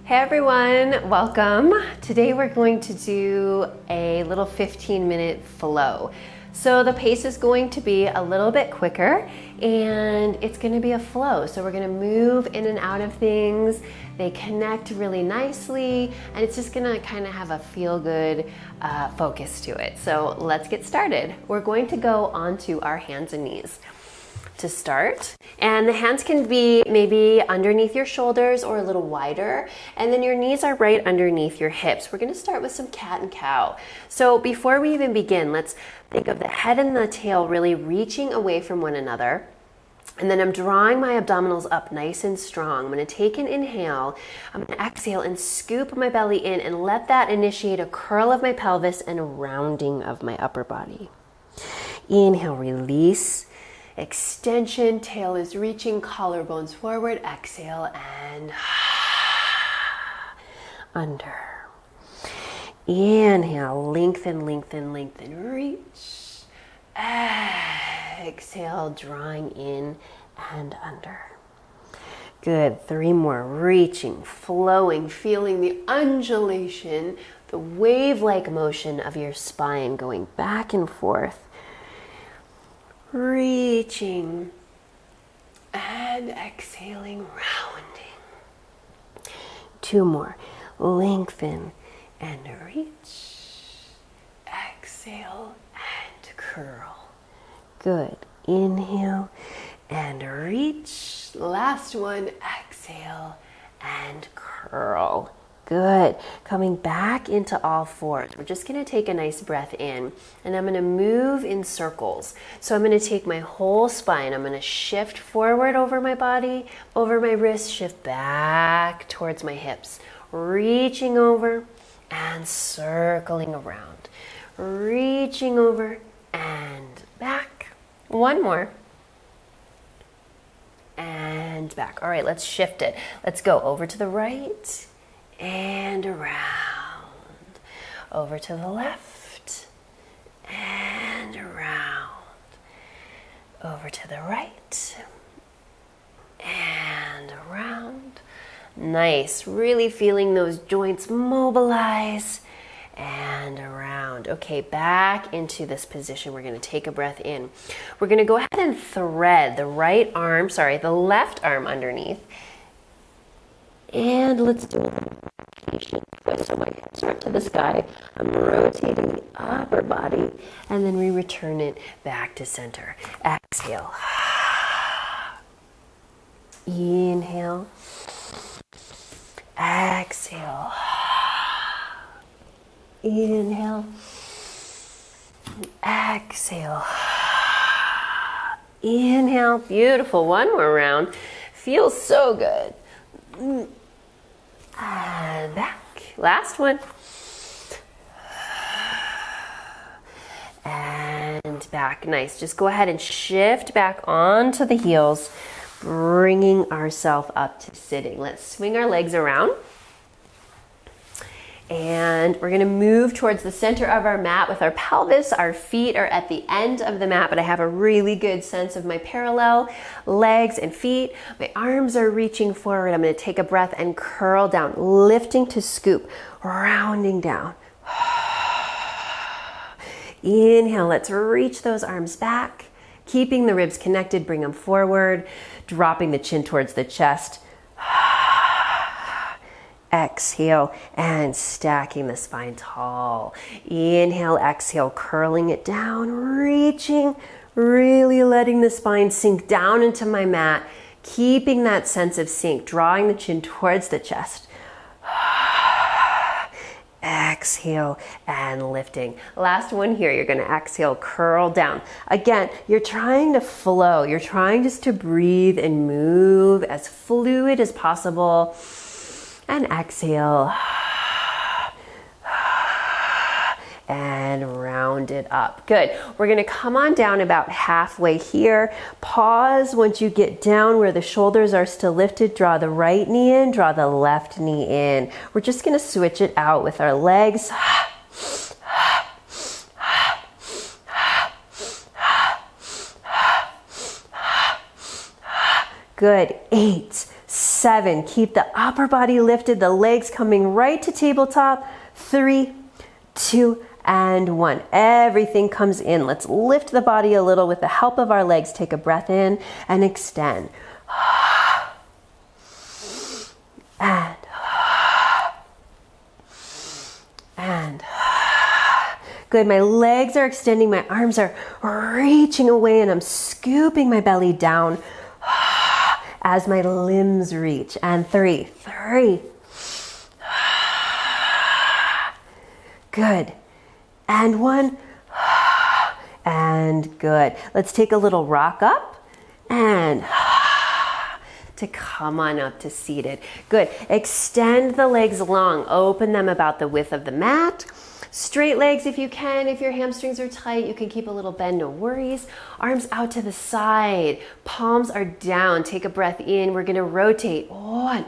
Hey everyone, welcome. Today we're going to do a little 15-minute flow. So the pace is going to be a little bit quicker and it's going to be a flow. So we're going to move in and out of things. They connect really nicely and it's just going to kind of have a feel-good focus to it. So let's get started. We're going to go onto our hands and knees to start, and the hands can be maybe underneath your shoulders or a little wider, and then your knees are right underneath your hips. We're going to start with some cat and cow. So before we even begin, let's think of the head and the tail really reaching away from one another, and then I'm drawing my abdominals up nice and strong. I'm going to take an inhale, I'm going to exhale and scoop my belly in and let that initiate a curl of my pelvis and a rounding of my upper body. Inhale, release. Extension, tail is reaching, collarbones forward, exhale and under. Inhale, lengthen, lengthen, lengthen, reach. Exhale, drawing in and under. Good, 3 more, reaching, flowing, feeling the undulation, the wave-like motion of your spine going back and forth. Reaching and exhaling, rounding. 2 more. Lengthen and reach. Exhale and curl. Good. Inhale and reach. Last one. Exhale and curl. Good. Coming back into all fours. We're just going to take a nice breath in and I'm going to move in circles. So I'm going to take my whole spine. I'm going to shift forward over my body, over my wrists, shift back towards my hips, reaching over and circling around, reaching over and back. 1 more. And back. All right, let's shift it. Let's go over to the right and around, over to the left and around, over to the right and around. Nice, really feeling those joints mobilize and around. Okay, back into this position. We're going to take a breath in. We're going to go ahead and thread the left arm underneath. And let's do a little rotation. So my hips are to the sky. I'm rotating the upper body, and then we return it back to center. Exhale. Inhale. Exhale. Inhale. Exhale. Inhale. Beautiful. 1 more round. Feels so good. And back. Last one. And back. Nice. Just go ahead and shift back onto the heels, bringing ourselves up to sitting. Let's swing our legs around. And we're going to move towards the center of our mat with our pelvis. Our feet are at the end of the mat, but I have a really good sense of my parallel legs and feet. My arms are reaching forward. I'm going to take a breath and curl down, lifting to scoop, rounding down. Inhale, let's reach those arms back, keeping the ribs connected, bring them forward, dropping the chin towards the chest. Exhale and stacking the spine tall. Inhale, exhale, curling it down, reaching, really letting the spine sink down into my mat, keeping that sense of sink, drawing the chin towards the chest. Exhale and lifting. Last one here, you're going to exhale, curl down. Again, you're trying to flow. You're trying just to breathe and move as fluid as possible. And exhale, and round it up. Good. We're going to come on down about halfway here. Pause once you get down where the shoulders are still lifted. Draw the right knee in, draw the left knee in. We're just going to switch it out with our legs. Good. 8, 7, 7. Keep the upper body lifted, the legs coming right to tabletop. 3, 2, and 1. Everything comes in. Let's lift the body a little with the help of our legs. Take a breath in and extend. And good. My legs are extending, my arms are reaching away, and I'm scooping my belly down as my limbs reach. And 3. Good. And 1. And good. Let's take a little rock up and to come on up to seated. Good. Extend the legs long. Open them about the width of the mat. Straight legs if you can. If your hamstrings are tight, you can keep a little bend, no worries. Arms out to the side. Palms are down. Take a breath in. We're going to rotate. 1,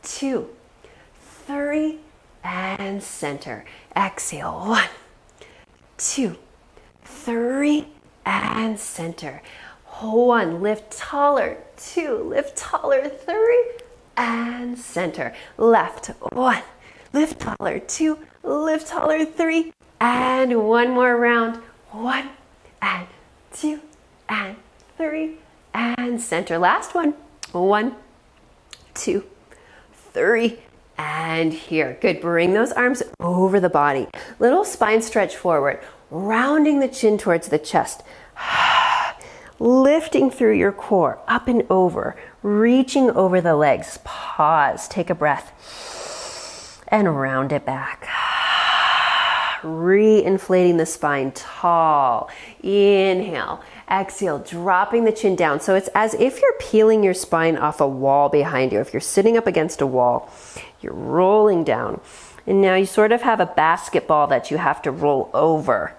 2, 3, and center. Exhale. 1, 2, 3, and center. 1, lift taller. 2, lift taller. 3, and center. Left. 1, lift taller. 2, lift taller. 3, and 1 more round. 1, and 2, and 3, and center. Last one. 1, 2, 3, and here. Good. Bring those arms over the body. Little spine stretch forward, rounding the chin towards the chest. Lifting through your core, up and over, reaching over the legs. Pause, take a breath, and round it back. Re-inflating the spine, tall. Inhale, exhale, dropping the chin down. So it's as if you're peeling your spine off a wall behind you. If you're sitting up against a wall, you're rolling down. And now you sort of have a basketball that you have to roll over.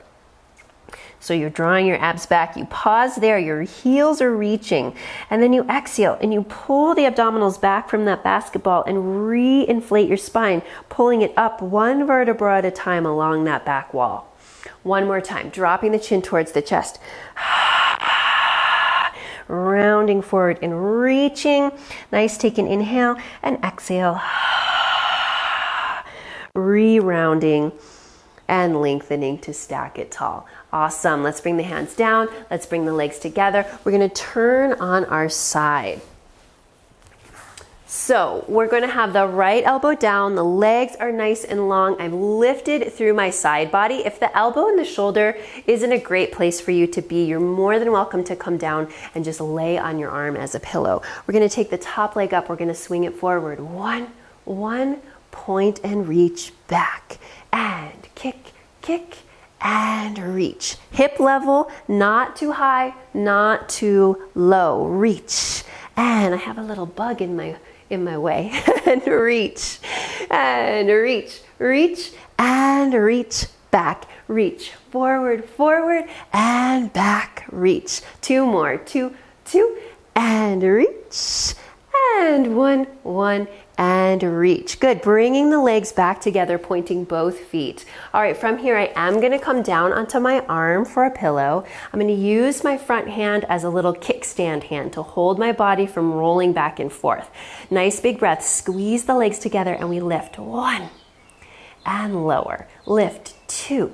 So you're drawing your abs back, you pause there, your heels are reaching, and then you exhale and you pull the abdominals back from that basketball and re-inflate your spine, pulling it up 1 vertebra at a time along that back wall. 1 more time, dropping the chin towards the chest. Rounding forward and reaching. Nice, take an inhale and exhale. Re-rounding and lengthening to stack it tall. Awesome. Let's bring the hands down. Let's bring the legs together. We're going to turn on our side. So we're going to have the right elbow down. The legs are nice and long. I'm lifted through my side body. If the elbow and the shoulder isn't a great place for you to be, you're more than welcome to come down and just lay on your arm as a pillow. We're going to take the top leg up. We're going to swing it forward. 1, point and reach back. And kick, kick, and reach. Hip level, not too high, not too low. Reach. And I have a little bug in my way. And reach. And reach. Reach. And reach. Back. Reach. Forward, forward, and back. Reach. 2 more. 2, 2, and reach. And 1, and reach. Good. Bringing the legs back together, pointing both feet. All right, from here, I am going to come down onto my arm for a pillow. I'm going to use my front hand as a little kickstand hand to hold my body from rolling back and forth. Nice big breath. Squeeze the legs together and we lift. 1, and lower. Lift. 2,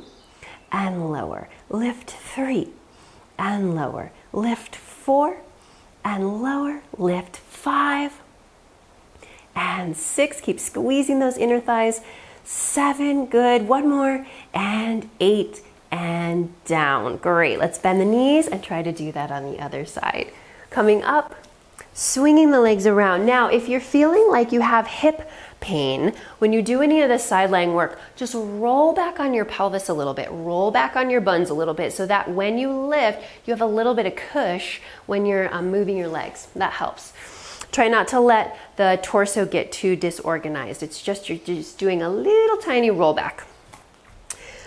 and lower. Lift. 3, and lower. Lift. 4, and lower. Lift. 5, and 6, keep squeezing those inner thighs. 7, good. 1 more, and 8, and down. Great. Let's bend the knees and try to do that on the other side. Coming up, swinging the legs around. Now, if you're feeling like you have hip pain, when you do any of the side lying work, just roll back on your pelvis a little bit, roll back on your buns a little bit, so that when you lift, you have a little bit of cush when you're moving your legs. That helps. Try not to let the torso get too disorganized. It's just, you're just doing a little tiny rollback.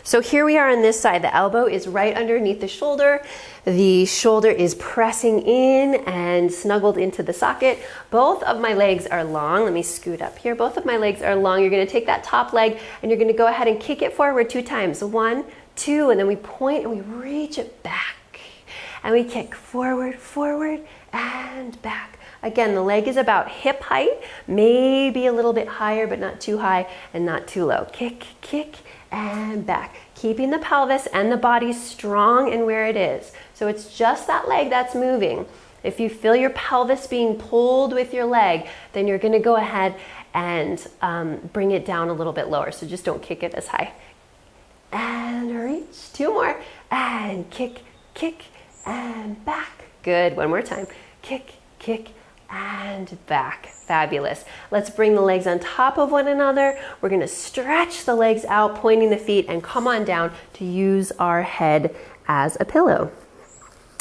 So here we are on this side. The elbow is right underneath the shoulder. The shoulder is pressing in and snuggled into the socket. Both of my legs are long. Let me scoot up here. Both of my legs are long. You're going to take that top leg and you're going to go ahead and kick it forward 2 times. 1, 2, and then we point and we reach it back. And we kick forward, forward, and back. Again, the leg is about hip height, maybe a little bit higher, but not too high and not too low. Kick, kick, and back. Keeping the pelvis and the body strong in where it is. So it's just that leg that's moving. If you feel your pelvis being pulled with your leg, then you're gonna go ahead and bring it down a little bit lower. So just don't kick it as high. And reach, 2 more. And kick, kick, and back. Good, one more time. Kick, kick, and back. Fabulous. Let's bring the legs on top of one another. We're gonna stretch the legs out, pointing the feet, and come on down to use our head as a pillow.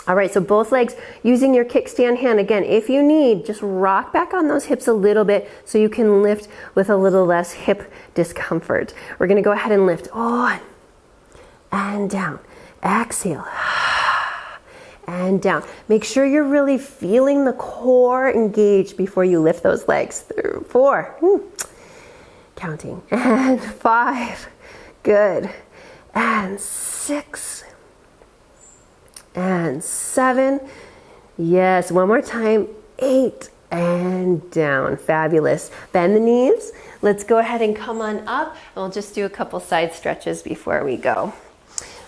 All right, so both legs using your kickstand hand. Again, if you need, just rock back on those hips a little bit so you can lift with a little less hip discomfort. We're gonna go ahead and lift on and down. Exhale and down. Make sure you're really feeling the core engaged before you lift those legs. 4, counting, and 5, good, and 6, and 7, yes, one more time, 8, and down. Fabulous. Bend the knees. Let's go ahead and come on up, and we'll just do a couple side stretches before we go.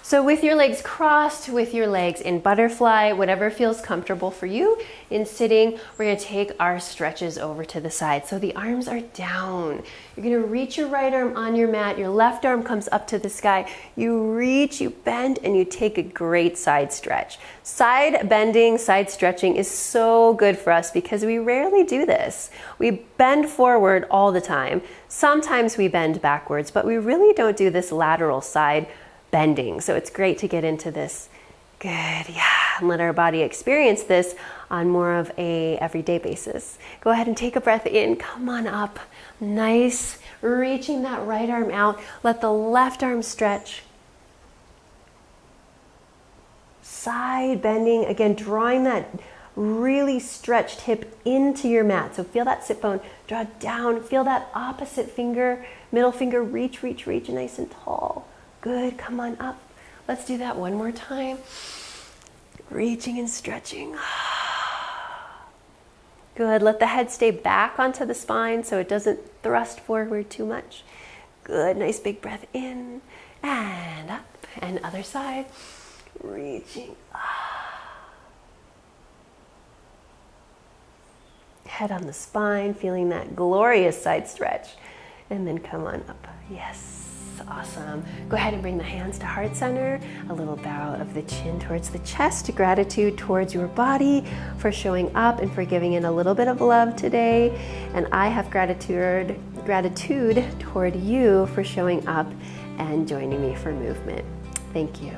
So with your legs crossed, with your legs in butterfly, whatever feels comfortable for you. In sitting, we're gonna take our stretches over to the side. So the arms are down. You're gonna reach your right arm on your mat, your left arm comes up to the sky. You reach, you bend, and you take a great side stretch. Side bending, side stretching is so good for us because we rarely do this. We bend forward all the time. Sometimes we bend backwards, but we really don't do this lateral side bending. So it's great to get into this. Good, yeah, and let our body experience this on more of a everyday basis. Go ahead and take a breath in, come on up. Nice, reaching that right arm out. Let the left arm stretch. Side bending, again, drawing that really stretched hip into your mat. So feel that sit bone, draw down, feel that opposite finger, middle finger, reach, reach, reach, nice and tall. Good, come on up. Let's do that one more time. Reaching and stretching. Good, let the head stay back onto the spine so it doesn't thrust forward too much. Good, nice big breath in and up, and other side. Reaching. Head on the spine, feeling that glorious side stretch. And then come on up, yes. Awesome. Go ahead and bring the hands to heart center. A little bow of the chin towards the chest. Gratitude towards your body for showing up and for giving it a little bit of love today. And I have gratitude toward you for showing up and joining me for movement. Thank you.